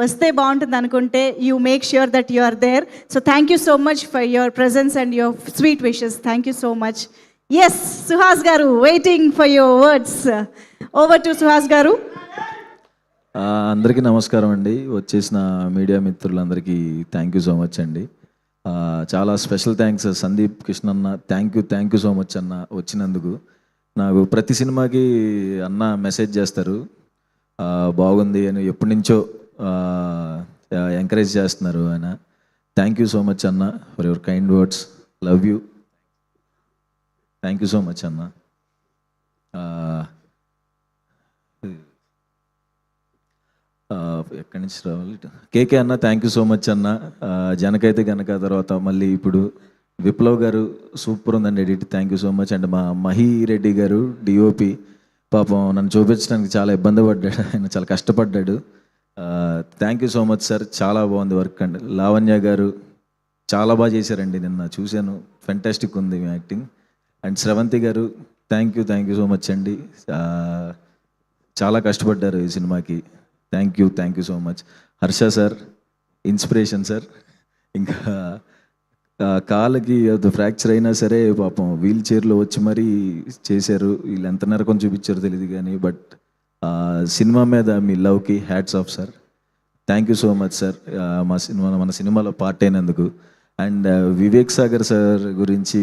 వస్తే బాగుంటుంది అనుకుంటే you make sure that you are there. So thank you so much for your presence and your sweet wishes. Thank you so much. Yes, Suhas garu waiting for your words. Over to Suhas garu. అందరికీ నమస్కారం అండి. వచ్చేసిన media మిత్రులందరికీ thank you so much అండి. చాలా special thanks Sandeep Krishna అన్న. Thank you so much అన్న వచ్చినందుకు. నాకు ప్రతి సినిమాకి అన్న మెసేజ్ చేస్తారు, బాగుంది అని ఎప్పటి నుంచో ఎంకరేజ్ చేస్తున్నారు ఆయన. థ్యాంక్ యూ సో మచ్ అన్న for your kind words. Love you. Thank you so much అన్న. ఎక్కడి నుంచి రావాలి? కేకే అన్న థ్యాంక్ యూ సో మచ్ అన్న. జనకైతే గనక తర్వాత మళ్ళీ ఇప్పుడు విప్లవ్ గారు సూపర్ ఉందండి edit. Thank you so much. And మా మహి రెడ్డి గారు డిఓపి పాపం నన్ను చూపించడానికి చాలా ఇబ్బంది పడ్డాడు, ఆయన చాలా కష్టపడ్డాడు. Thank you so much sir, చాలా బాగుంది వర్క్ అండి. లావణ్య గారు చాలా బాగా చేశారండి, నిన్న చూశాను, ఫెంటాస్టిక్ ఉంది మీ యాక్టింగ్. అండ్ స్రవంతి గారు థ్యాంక్ యూ సో మచ్ అండి, చాలా కష్టపడ్డారు ఈ సినిమాకి. Thank you so much. Harsha sir inspiration sir. ఇంకా కాళ్ళకి అది ఫ్రాక్చర్ అయినా సరే పాపం వీల్ చైర్లో వచ్చి మరీ చేశారు. వీళ్ళు ఎంత నరకం చూపించారో తెలియదు కానీ, బట్ సినిమా మీద మీ లవ్కి hats off sir. Thank you so much sir మన సినిమాలో పార్ట్ అయినందుకు. అండ్ వివేక్ సాగర్ సార్ గురించి,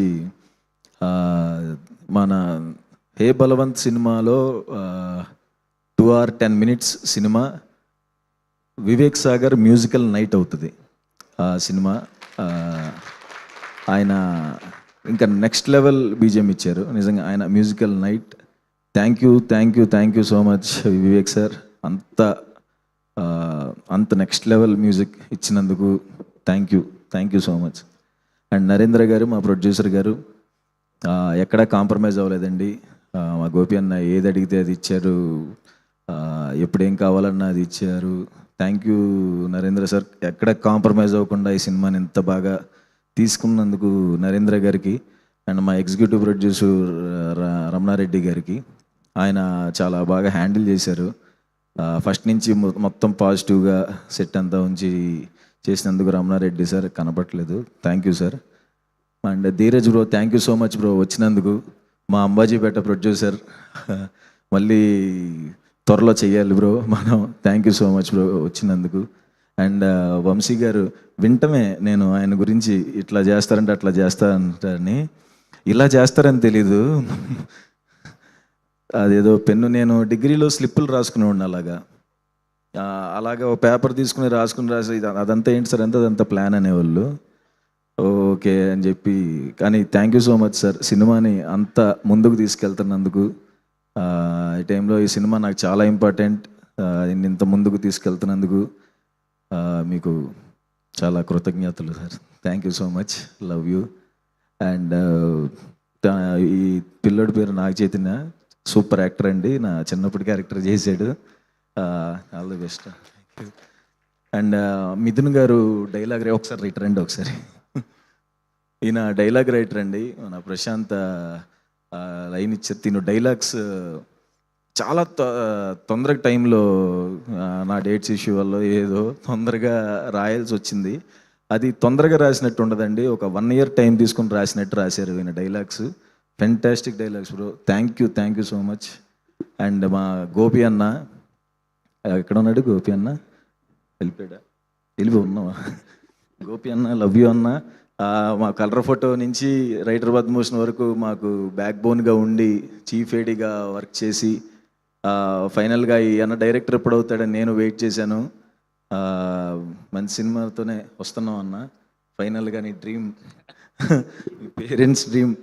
మన హే బలవంత్ సినిమాలో 2 hours 10 minutes cinema, Vivek Sagar musical night అవుతుంది ఆ సినిమా. ఆయన ఇంకా నెక్స్ట్ లెవెల్ బీజిఎం ఇచ్చారు నిజంగా, ఆయన musical night. Thank you so much Vivek sir. అంత నెక్స్ట్ లెవెల్ మ్యూజిక్ ఇచ్చినందుకు thank you so much. And Narendra గారు మా ప్రొడ్యూసర్ గారు ఎక్కడా కాంప్రమైజ్ అవ్వలేదండి. మా గోపి అన్న ఏది అడిగితే అది ఇచ్చారు, ఎప్పుడేం కావాలన్నా అది ఇచ్చారు. థ్యాంక్ యూ నరేంద్ర సార్, ఎక్కడ కాంప్రమైజ్ అవ్వకుండా ఈ సినిమాని ఇంత బాగా తీసుకున్నందుకు నరేంద్ర గారికి. అండ్ మా ఎగ్జిక్యూటివ్ ప్రొడ్యూసర్ రమణారెడ్డి గారికి, ఆయన చాలా బాగా హ్యాండిల్ చేశారు. ఫస్ట్ నుంచి మొత్తం పాజిటివ్గా సెట్ అంతా ఉంచి చేసినందుకు రమణారెడ్డి సార్ కనపట్లేదు. Thank you sir. And Dheeraj bro thank you so much bro వచ్చినందుకు. మా అంబాజీపేట ప్రొడ్యూసర్, మళ్ళీ త్వరలో చెయ్యాలి బ్రో మనం. Thank you so much bro వచ్చినందుకు. అండ్ వంశీ గారు వింటమే నేను ఆయన గురించి ఇట్లా చేస్తారంటే అట్లా చేస్తారంటారని, ఇలా చేస్తారని తెలీదు. అదేదో పెన్ను, నేను డిగ్రీలో స్లిప్పులు రాసుకుని ఉండి అలాగా ఒక పేపర్ తీసుకుని రాసి అదంతా ఏంటి సార్ అంటే అదంతా ప్లాన్ అనేవాళ్ళు. ఓకే అని చెప్పి, కానీ thank you so much sir సినిమాని అంత ముందుకు తీసుకెళ్తున్నందుకు. ఈ టైంలో ఈ సినిమా నాకు చాలా ఇంపార్టెంట్, ఇంత ముందుకు తీసుకెళ్తున్నందుకు మీకు చాలా కృతజ్ఞతలు sir. Thank you so much, love you. And ఈ పిల్లోడి పేరు నాగ చైతన్య, సూపర్ యాక్టర్ అండి, నా చిన్నప్పటి క్యారెక్టర్ చేశాడు. All the best. And Mithun గారు డైలాగ్ ఒకసారి రైటర్ అండి, ఒకసారి ఈయన డైలాగ్ రైటర్ అండి. మన ప్రశాంత్ లైన్ ఇచ్చారు. తిను డైలాగ్స్ చాలా తొందరగా టైంలో నా డేట్స్ ఇష్యూ వల్ల ఏదో తొందరగా రాయాల్సి వచ్చింది. అది తొందరగా రాసినట్టు ఉండదండి, ఒక 1 year టైం తీసుకొని రాసినట్టు రాశారు ఈయన dialogues. Fantastic dialogues bro. Thank you so much. And మా గోపి అన్న, ఎక్కడ ఉన్నాడు గోపి అన్న? వెళ్ళిపోయి ఉన్నావా? గోపి అన్న లవ్ యూ అన్న. మా కలర్ ఫోటో నుంచి రైటర్ పద్మభూషణ్ వరకు మాకు బ్యాక్ బోన్గా ఉండి చీఫ్ ఏడీగా వర్క్ చేసి ఫైనల్గా ఈ అన్న డైరెక్టర్ ఎప్పుడు అవుతాడని నేను వెయిట్ చేశాను. మంచి సినిమాతోనే వస్తున్నాం అన్న. ఫైనల్గా నీ dream, me parents dream.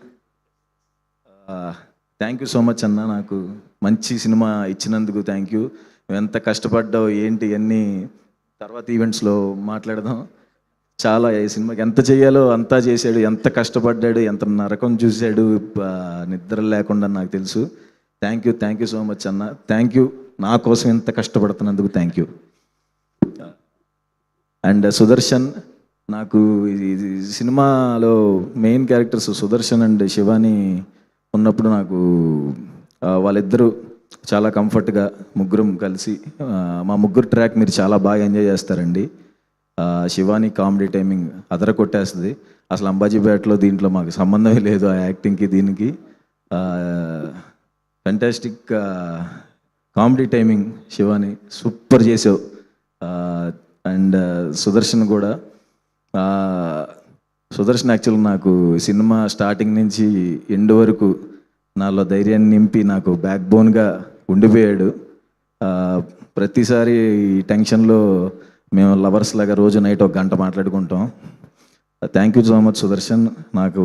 Thank you so much అన్న, నాకు మంచి సినిమా ఇచ్చినందుకు థ్యాంక్ యూ. ఎంత కష్టపడ్డావు ఏంటి అన్నీ తర్వాత ఈవెంట్స్లో మాట్లాడదాం. చాలా ఈ సినిమాకి ఎంత చేయాలో అంతా చేశాడు, ఎంత కష్టపడ్డాడు, ఎంత నరకం చూశాడు నిద్ర లేకుండా, నాకు తెలుసు. థ్యాంక్ యూ సో మచ్ అన్న. థ్యాంక్ యూ, నా కోసం ఎంత కష్టపడుతున్నందుకు థ్యాంక్ యూ. అండ్ సుదర్శన్, నాకు ఈ సినిమాలో main characters Sudarshan and Shivani ఉన్నప్పుడు నాకు వాళ్ళిద్దరూ చాలా కంఫర్ట్గా ముగ్గురం కలిసి మా ముగ్గురు ట్రాక్ మీరు చాలా బాగా ఎంజాయ్ చేస్తారండి. శివాని కామెడీ టైమింగ్ అదర కొట్టేస్తుంది. అసలు అంబాజీపేటలో దీంట్లో మాకు సంబంధమే లేదు ఆ యాక్టింగ్కి దీనికి. Fantastic comedy timing Shivani super చేసావు. అండ్ సుదర్శన్ కూడా. సుదర్శన్ యాక్చువల్ నాకు సినిమా స్టార్టింగ్ నుంచి ఎండ్ వరకు నాలో ధైర్యాన్ని నింపి నాకు బ్యాక్ బోన్గా ఉండిపోయాడు. ప్రతిసారి ఈ టెన్షన్లో మేము లవర్స్ లాగా రోజు నైట్ 1 గంట మాట్లాడుకుంటాం. Thank you so much Sudarshan. నాకు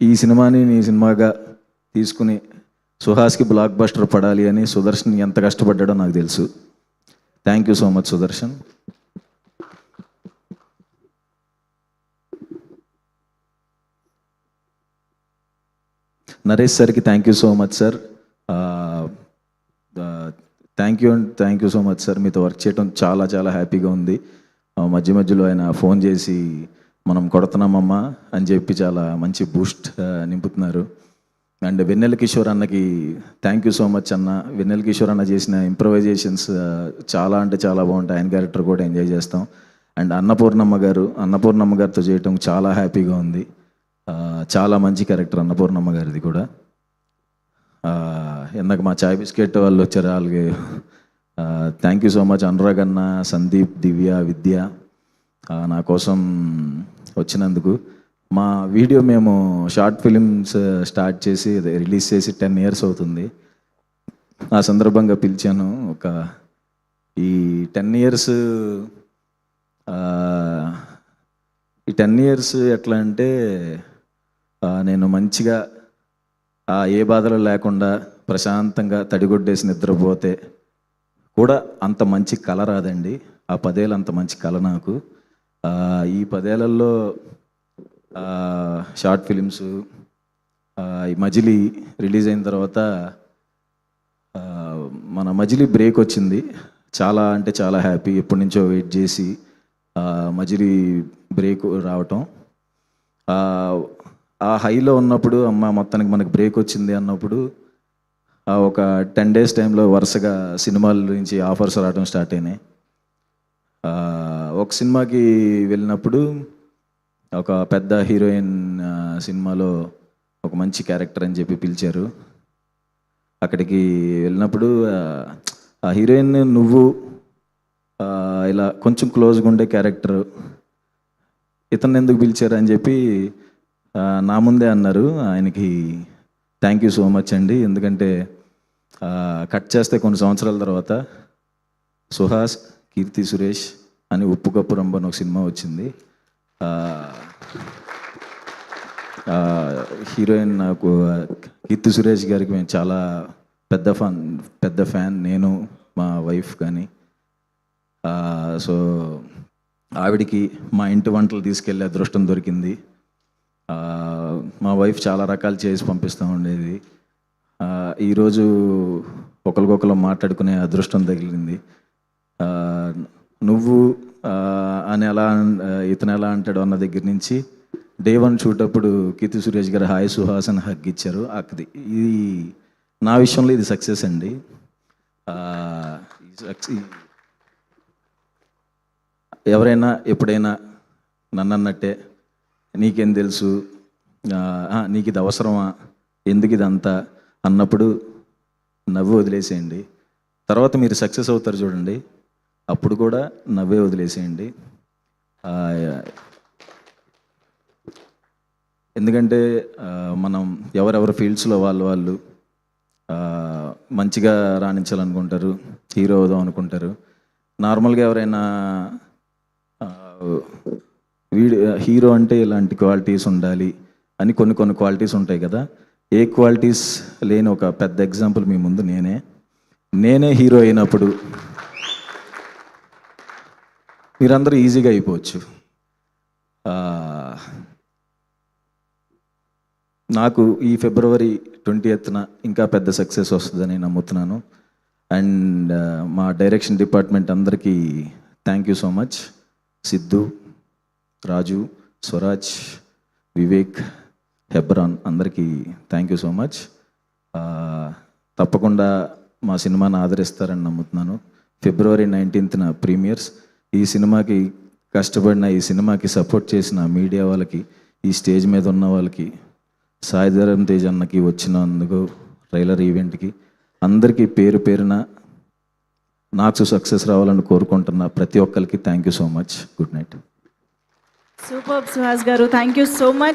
ఈ సినిమాని నీ సినిమాగా తీసుకుని సుహాస్కి బ్లాక్ బస్టర్ పడాలి అని సుదర్శన్ ఎంత కష్టపడ్డాడో నాకు తెలుసు. Thank you so much Sudarshan. Naresh సార్కి thank you so much sir. Thank you so much sir. మీతో వర్క్ చేయడం చాలా చాలా హ్యాపీగా ఉంది. మధ్య మధ్యలో ఆయన ఫోన్ చేసి మనం కొడుతున్నామమ్మా అని చెప్పి చాలా మంచి బూస్ట్ నింపుతున్నారు. అండ్ వెన్నెల కిషోర్ అన్నకి థ్యాంక్ యూ సో మచ్ అన్న. వెన్నెల కిషోర్ అన్న చేసిన ఇంప్రవైజేషన్స్ చాలా అంటే చాలా బాగుంటాయి. ఆయన క్యారెక్టర్ కూడా ఎంజాయ్ చేస్తాం. అండ్ అన్నపూర్ణమ్మ గారితో చేయటం చాలా హ్యాపీగా ఉంది. చాలా మంచి క్యారెక్టర్ అన్నపూర్ణమ్మ గారిది కూడా. ఇందాక మా చాయ్ బిస్కెట్ వాళ్ళు వచ్చారు. వాళ్ళకి thank you so much. Anurag అన్న, సందీప్, దివ్య, విద్య నా కోసం వచ్చినందుకు. మా వీడియో మేము షార్ట్ ఫిలిమ్స్ స్టార్ట్ చేసి రిలీజ్ చేసి 10 years అవుతుంది. ఆ సందర్భంగా పిలిచాను. ఈ 10 years ఈ 10 years ఎట్లా అంటే నేను మంచిగా ఏ బాధలు లేకుండా ప్రశాంతంగా తడిగొడ్డేసి నిద్రపోతే కూడా అంత మంచి కళ రాదండి. ఆ 10 ఏళ్ళు అంత మంచి కళ నాకు. ఈ 10 ఏళ్లలో షార్ట్ ఫిలిమ్స్, ఈ మజిలీ రిలీజ్ అయిన తర్వాత మన మజిలీ బ్రేక్ వచ్చింది. చాలా అంటే చాలా హ్యాపీ. ఎప్పటి నుంచో వెయిట్ చేసి మజిలీ బ్రేక్ రావటం, ఆ హైలో ఉన్నప్పుడు అమ్మ మొత్తానికి మనకు బ్రేక్ వచ్చింది అన్నప్పుడు ఒక 10 days టైంలో వరుసగా సినిమాల నుంచి ఆఫర్స్ రావడం స్టార్ట్ అయినాయి. ఒక సినిమాకి వెళ్ళినప్పుడు ఒక పెద్ద హీరోయిన్ సినిమాలో ఒక మంచి క్యారెక్టర్ అని చెప్పి పిలిచారు. అక్కడికి వెళ్ళినప్పుడు ఆ హీరోయిన్ నువ్వు ఇలా కొంచెం క్లోజ్గా ఉండే క్యారెక్టర్, ఇతను ఎందుకు పిలిచారు అని చెప్పి నా ముందే అన్నారు. ఆయనకి థ్యాంక్ యూ సో మచ్ అండి. ఎందుకంటే కట్ చేస్తే కొన్ని సంవత్సరాల తర్వాత సుహాస్, కీర్తి సురేష్ అని ఉప్పు కప్పు రంబన్ ఒక సినిమా వచ్చింది. హీరోయిన్ నాకు కీర్తి సురేష్ గారికి మేము చాలా పెద్ద ఫ్యాన్ నేను, మా వైఫ్ కానీ. సో ఆవిడికి మా ఇంటి వంటలు తీసుకెళ్ళే అదృష్టం దొరికింది. మా వైఫ్ చాలా రకాలు చేసి పంపిస్తూ ఉండేది. ఈరోజు ఒకరికొకరు మాట్లాడుకునే అదృష్టం తగిలింది. నువ్వు అని ఇతను ఎలా అంటాడు అన్న దగ్గర నుంచి Day 1 షూట్ అప్పుడు కీర్తి సురేష్ గారు హాయ్ సుహాస్ అని హగ్ ఇచ్చారు. ఇది నా విషయంలో ఇది సక్సెస్ అండి. ఎవరైనా ఎప్పుడైనా నన్ను అన్నట్టే నీకేం తెలుసు, నీకు ఇది అవసరమా, ఎందుకు ఇదంతా అన్నప్పుడు నవ్వు వదిలేసేయండి. తర్వాత మీరు సక్సెస్ అవుతారు చూడండి, అప్పుడు కూడా నవ్వే వదిలేసేయండి. ఎందుకంటే మనం ఎవరెవరి ఫీల్డ్స్లో వాళ్ళు మంచిగా రాణించాలనుకుంటారు, హీరో అవుదాం అనుకుంటారు. నార్మల్గా ఎవరైనా హీరో అంటే ఇలాంటి క్వాలిటీస్ ఉండాలి అని కొన్ని క్వాలిటీస్ ఉంటాయి కదా. ఏ క్వాలిటీస్ లేని ఒక పెద్ద ఎగ్జాంపుల్ మీ ముందు నేనే హీరో అయినప్పుడు మీరందరూ ఈజీగా అయిపోవచ్చు. నాకు ఈ February 20th ఇంకా పెద్ద సక్సెస్ వస్తుందని నమ్ముతున్నాను. అండ్ మా డైరెక్షన్ డిపార్ట్మెంట్ అందరికీ thank you so much. Siddhu, Raju, Swaraj, Vivek, Hebron అందరికీ థ్యాంక్ యూ సో మచ్. తప్పకుండా మా సినిమాని ఆదరిస్తారని నమ్ముతున్నాను. ఫిబ్రవరి 19న ప్రీమియర్స్. ఈ సినిమాకి కష్టపడిన, ఈ సినిమాకి సపోర్ట్ చేసిన మీడియా వాళ్ళకి, ఈ స్టేజ్ మీద ఉన్న వాళ్ళకి, సాయిధరం తేజ్ అన్నకి వచ్చినందుకు ట్రైలర్ ఈవెంట్కి అందరికీ పేరు పేరున నాకు సక్సెస్ రావాలని కోరుకుంటున్న ప్రతి ఒక్కరికి thank you so much. Good night. Super Suhas గారు, థ్యాంక్ యూ సో మచ్.